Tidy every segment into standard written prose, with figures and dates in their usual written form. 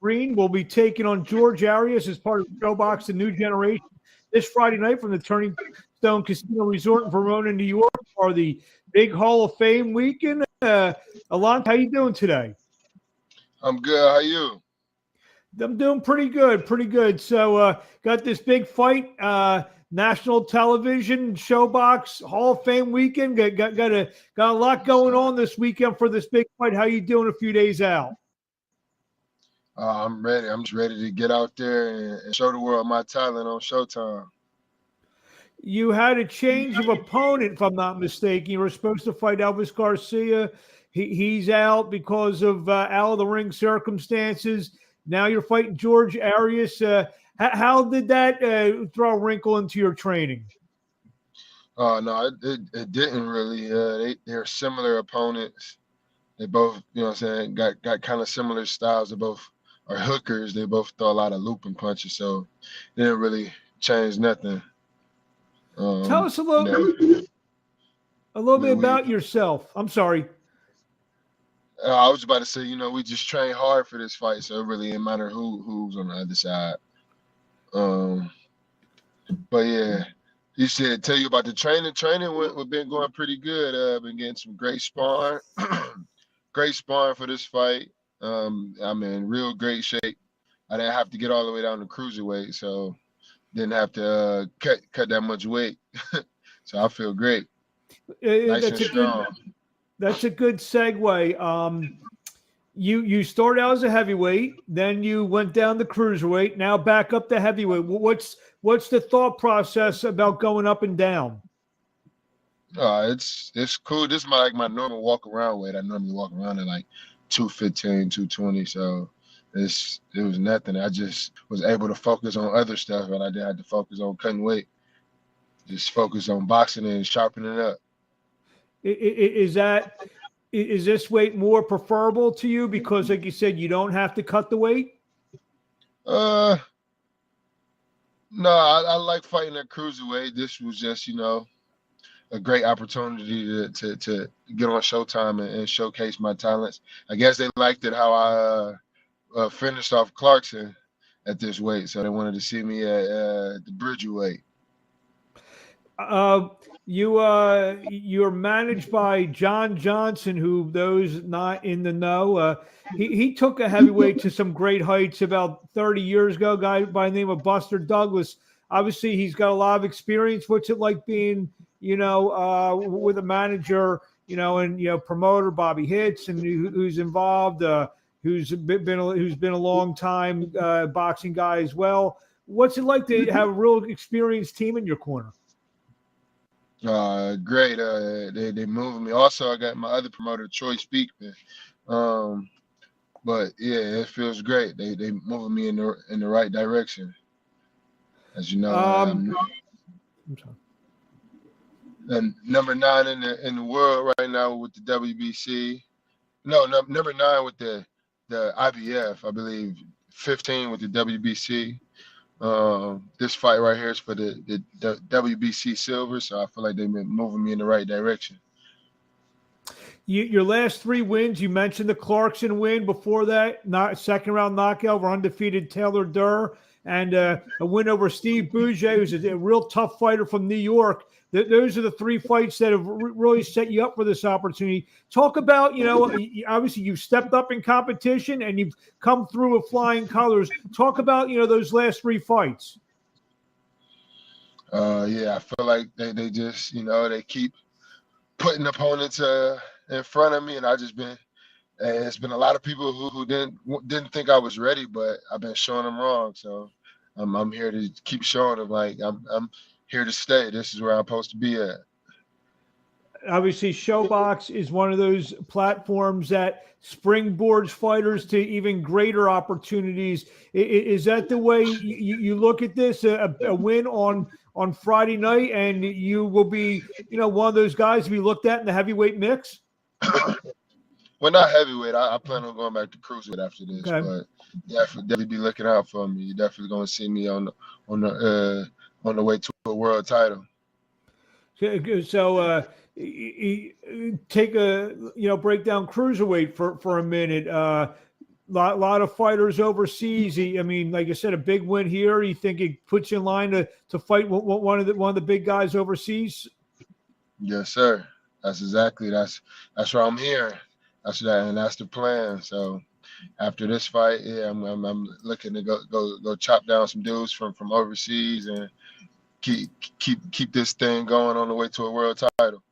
Green will be taking on George Arias as part of ShoBox, the new generation, this Friday night from the Turning Stone Casino Resort in Verona, New York, for the big Hall of Fame weekend. Alante, how you doing today? I'm good. How you? I'm doing pretty good. So got this big fight, national television, ShoBox Hall of Fame weekend. Got a lot going on this weekend for this big fight. How you doing a few days out? I'm ready. I'm just ready to get out there and show the world my talent on Showtime. You had a change of opponent, if I'm not mistaken. You were supposed to fight Elvis Garcia. He's out because of out of the ring circumstances. Now you're fighting George Arias. How did that throw a wrinkle into your training? No, it didn't really. They're similar opponents. They both, you know what I'm saying, got kind of similar styles. They both are hookers. They both throw a lot of looping punches, so it didn't really change nothing. Tell us a little bit about yourself. I'm sorry. I was about to say, we just trained hard for this fight, so it really didn't matter who's on the other side. But yeah, you said tell you about the training. We've been going pretty good. Been getting some great sparring, great sparring for this fight. I'm in real great shape. I didn't have to get all the way down to cruiserweight, so didn't have to cut that much weight. So I feel great. Nice and strong. That's a good segue. You started out as a heavyweight, then you went down to cruiserweight, now back up to heavyweight. What's the thought process about going up and down? It's cool. This is my normal walk around weight. I normally walk around at like 215, 220. So it was nothing. I just was able to focus on other stuff, and I didn't have to focus on cutting weight. Just focus on boxing and sharpening it up. Is this weight more preferable to you because, like you said, you don't have to cut the weight? No, I like fighting at cruiserweight. This was just, a great opportunity to get on Showtime and showcase my talents. I guess they liked it how I finished off Clarkson at this weight, so they wanted to see me at the Bridger weight. You're managed by John Johnson, who those not in the know, he took a heavyweight to some great heights about 30 years ago. A guy by the name of Buster Douglas. Obviously, he's got a lot of experience. What's it like being, with a manager, and promoter Bobby Hitz, and who's involved, who's been a long time boxing guy as well. What's it like to have a real experienced team in your corner? Great. They moved me. Also, I got my other promoter, Troy Speakman. But yeah, it feels great. They moving me in the right direction. As you know, I'm sorry. And number 9 in the world right now with the WBC. No, number 9 with the IBF. I believe 15 with the WBC. This fight right here is for the WBC silver, so I feel like they've been moving me in the right direction. Your last 3 wins, you mentioned the Clarkson win. Before that, second round knockout over undefeated Taylor Durr, and a win over Steve Bouget, who's a real tough fighter from New York. Those are the 3 fights that have really set you up for this opportunity. Talk about, obviously you've stepped up in competition and you've come through with flying colors. Talk about, those last 3 fights. Yeah, I feel like they just, they keep putting opponents in front of me, and it's been a lot of people who didn't think I was ready, but I've been showing them wrong. So I'm here to keep showing them like I'm here to stay. This is where I'm supposed to be at. Obviously, ShoBox is one of those platforms that springboards fighters to even greater opportunities. Is that the way you look at this? A win on Friday night, and you will be, one of those guys to be looked at in the heavyweight mix? Well, not heavyweight. I plan on going back to cruiserweight after this, okay. But definitely be looking out for me. You're definitely going to see me on the way to a world title. So take a break down cruiserweight for a minute. lot of fighters overseas. I mean, like I said, a big win here. You think it puts you in line to fight one of the big guys overseas? Yes, sir. That's why I'm here. That's the plan. So after this fight, yeah, I'm looking to go chop down some dudes from overseas and keep this thing going on the way to a world title.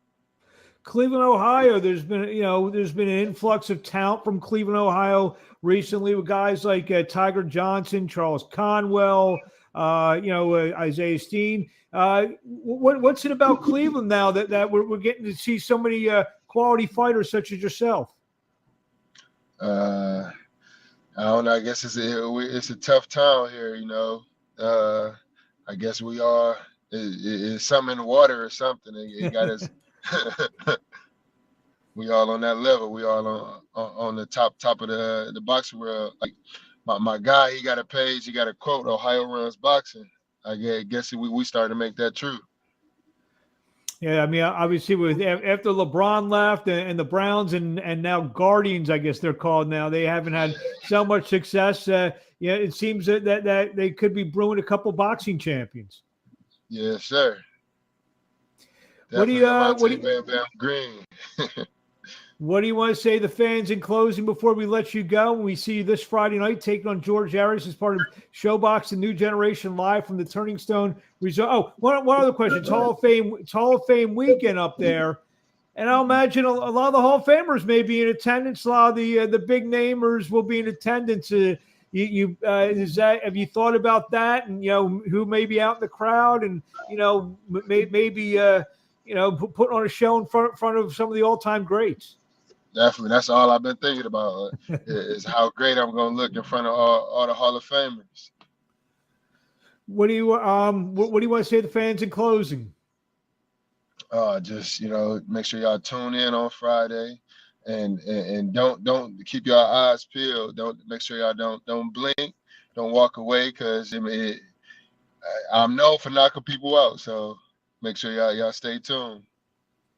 Cleveland, Ohio. There's been an influx of talent from Cleveland, Ohio recently with guys like Tiger Johnson, Charles Conwell, Isaiah Steen. What's it about Cleveland now that we're getting to see so many quality fighters such as yourself? I don't know. I guess it's a tough town here. I guess we are. It's something in the water or something. It got us. We all on that level. We all on the top of the boxing world. Like my guy, he got a page. He got a quote. Ohio runs boxing. I guess we started to make that true. Yeah, I mean, obviously, after LeBron left and the Browns and now Guardians, I guess they're called now, they haven't had so much success. It seems that they could be brewing a couple boxing champions. Yes, sir. What do you Green? What do you want to say to the fans in closing before we let you go? We see you this Friday night taking on George Arias as part of ShoBox, the New Generation, live from the Turning Stone Resort. Oh, one other question. It's Hall of Fame weekend up there, and I'll imagine a lot of the Hall of Famers may be in attendance. A lot of the big namers will be in attendance. Have you thought about that? And who may be out in the crowd, and maybe putting on a show in front of some of the all-time greats. Definitely, that's all I've been thinking about is how great I'm going to look in front of all the Hall of Famers. What do you want to say to the fans in closing? Just make sure y'all tune in on Friday, and don't keep your eyes peeled. Don't make sure y'all don't blink, don't walk away, because I'm known for knocking people out. So make sure y'all stay tuned.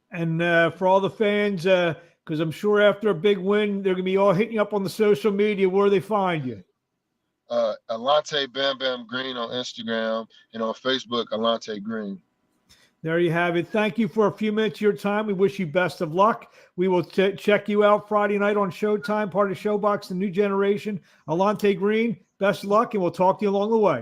And for all the fans. Because I'm sure after a big win, they're going to be all hitting you up on the social media. Where they find you? Alante Bam Bam Green on Instagram, and on Facebook, Alante Green. There you have it. Thank you for a few minutes of your time. We wish you best of luck. We will check you out Friday night on SHOWTIME, part of ShoBox, the New Generation. Alante Green, best of luck, and we'll talk to you along the way.